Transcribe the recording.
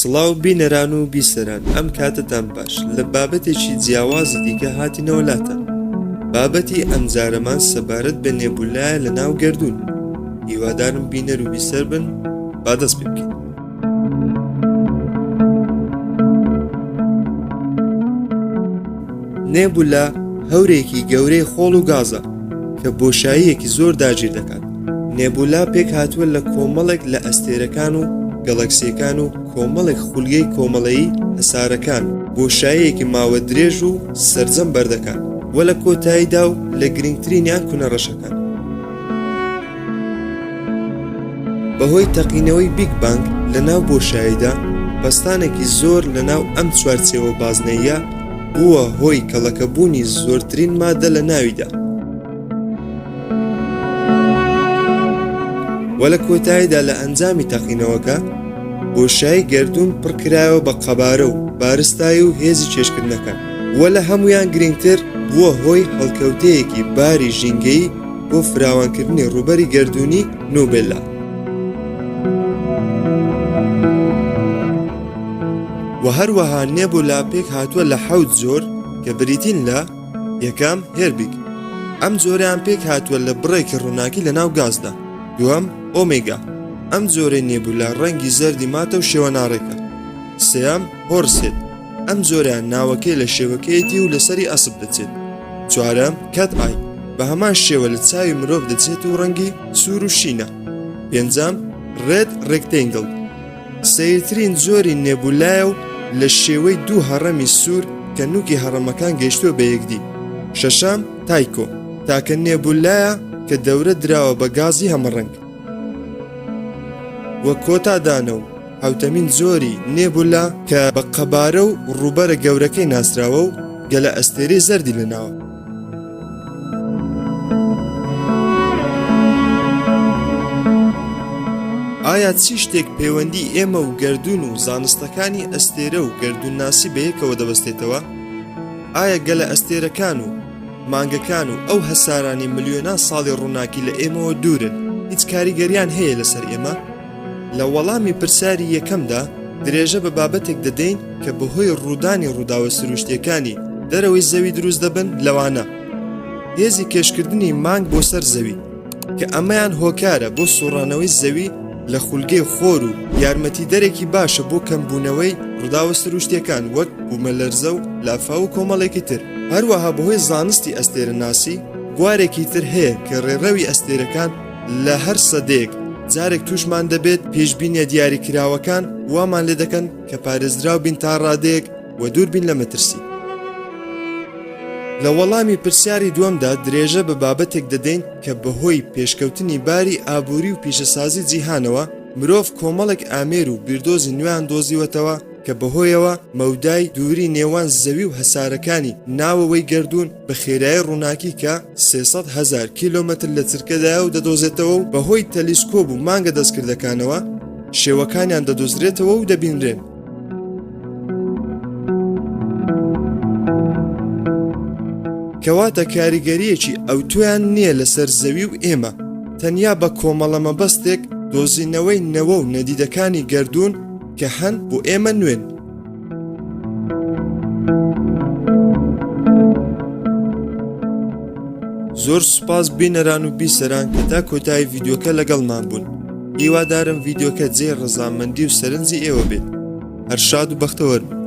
سڵاو بینەران و بیسەران، ئەم کاتتان باش. لە بابەتێکی جیاوازی دیکە هاتینەوەلاتە. بابەتی ئەم جارەمان سەبارەت بە نێبولایە لە ناو گەردوون. هیوادارم بینەر و بیسەر بن، با دەست پێ بکەین. نێبولا هەورێکی گەورەی خۆڵ و گازە کە بۆشاییەکی زۆر داگیر دەکات. نێبولا پێک هاتووە لە کۆمەڵێک لە ئەستێرەکان و گەڵەکسیەکان و کۆمەڵێک خولگەی کۆمەڵەیی هەسارەکان بۆشاییەکی ماوە درێژ و سەرجەم بەردەکات و لە کۆتاییدا و لە گرنگترینیان کونەڕەشەکان. بەهۆی تەقینەوەی بیگ بانگ لە ناو بۆشاییدا پەستانێکی زۆر لە ناو ئەم چوارچێوە بازنەیە بووە هۆی کەڵەکەبوونی زۆرترین مادە لە ناویدا. و لە کۆتاییدا لە ئەنجامی تەقینەوەکە بۆشایی گەردوون پڕکرایەوە بە قەبارە و بارستایی و هێزی چێشکردنەکان و لە هەمویان گرنگتر بووە هۆی هەڵکەوتەیەکی باری ژینگەیی بۆ فراوانکردنی ڕووبەری گەردوونی نوبێلا. و هەروەها نێبولا پێک هاتووە لە 7 جۆر کە بریتین لە یەکەم هێربیگ. ئەم جۆریان پێک هاتووە لە بڕێکی ڕووناکی لە ناو گازدا. دووەم ئۆمێگا، ئەم جۆرەی نێبولا ڕەنگی زەردی ماتە و شێوەناڕێکە. سێەم هۆرسێت، ئەم جۆریان ناوەکەی لە شێوەکەیەتی و لەسەری ئەسب دەچێت. چوارەم کەت ئای، بە هەمان شێوە لە چاوی مرۆڤ دەچێت و ڕەنگی سوور و شینە. پێنجەم ڕێد ڕێکتەنگڵ، سەیرترین جۆری نێبولایە و لە شێوەی 2 هەڕەمی سوور کە نوکی هەڕەمەکان گەیشتووە بە یەکدی. شەشەم تایکۆ، تاکە نێبولایە کە دەورە دراوە بە گازی هەمەڕەنگ. وە کۆتادانە و حوتەمین زۆری نێبولا کە بە قەبارە و ڕووبەرە گەورەکەی ناسراوە و گەلە ئەستێرەی زەردی لەناوە. ئایا چی شتێک پەیوەندی ئێمە و گەردوون و زانستەکانی ئەستێرە و گەردوونناسی بەیەکەوە دەبەستێتەوە؟ ئایا گەلە ئەستێرەکان و مانگەکان و ئەو هەسارانی ملیۆنان ساڵی ڕووناکی لە ئێمەوە دوورن هیچ کاریگەریان هەیە لەسەر ئێمە؟ لە وەڵامی پرسیاری یەکەمدا درێژە بە بابەتێک دەدەین کە بەهۆی ڕوودانی ڕووداوە سروشتیەکانی دەرەوەی زەوی دروست دەبن لەوانە: هێزی کێشکردنی مانگ بۆ سەر زەوی کە ئەمەیان هۆکارە بۆ سوڕانەوەی زەوی لە خولگەی خۆر و یارمەتیدەرێکی باشە بۆ کەمبوونەوەی ڕووداوە سروشتیەکان وەک بوومەلەرزە و لافا و کۆمەڵێکی تر. هەروەها بەهۆی زانستی ئەستێرەناسی بوارێکی تر هەیە کە ڕێڕەوی ئەستێرەکان لە هەر سەدەیەک جارێک تووشمان دەبێت پێشبینیە دیاریکراوەکان وامان لێ دەکەن کە پارێزراو بین تا ڕادەیەک و دوور بین لە مەترسی. لە وەڵامی پرسیاری دووەمدا درێژە بە بابەتێک دەدەین کە بەهۆی پێشکەوتنی باری ئابووری و پیشەسازی جیهانەوە مرۆڤ کۆمەڵێک ئامێر و بیردۆزی نوێیان دۆزیوەتەوە کە بەهۆیەوە مەودای دووری نێوان زەوی و هەسارەکانی ناوەوەی گەردوون بە خێرایی ڕووناکی کە 300,000 کیلۆمەتر لە چرکەدایە و دەدۆزێتەوە و بەهۆی تەلیسکۆب و مانگە دەستکردەکانەوە شێوەکانیان دەدۆزرێتەوە و دەبینرێن. کەواتە کاریگەریەکی ئەوتۆیان نییە لەسەر زەوی و ئێمە، تەنیا بە کۆمەڵە مەبەستێک دۆزینەوەی نەوە و نەدیدەکانی گەردوون کە هەن بۆ ئێمە نوێن. زۆر سوپاس بینەران و بیسەران کە تا کۆتایی ڤیدیۆکە لەگەڵمان بوون. هیوادارم ڤیدیۆکە جێی ڕەزامەندی و سەرنجی ئێوە بێت. هەر شاد و بەختەوەرن.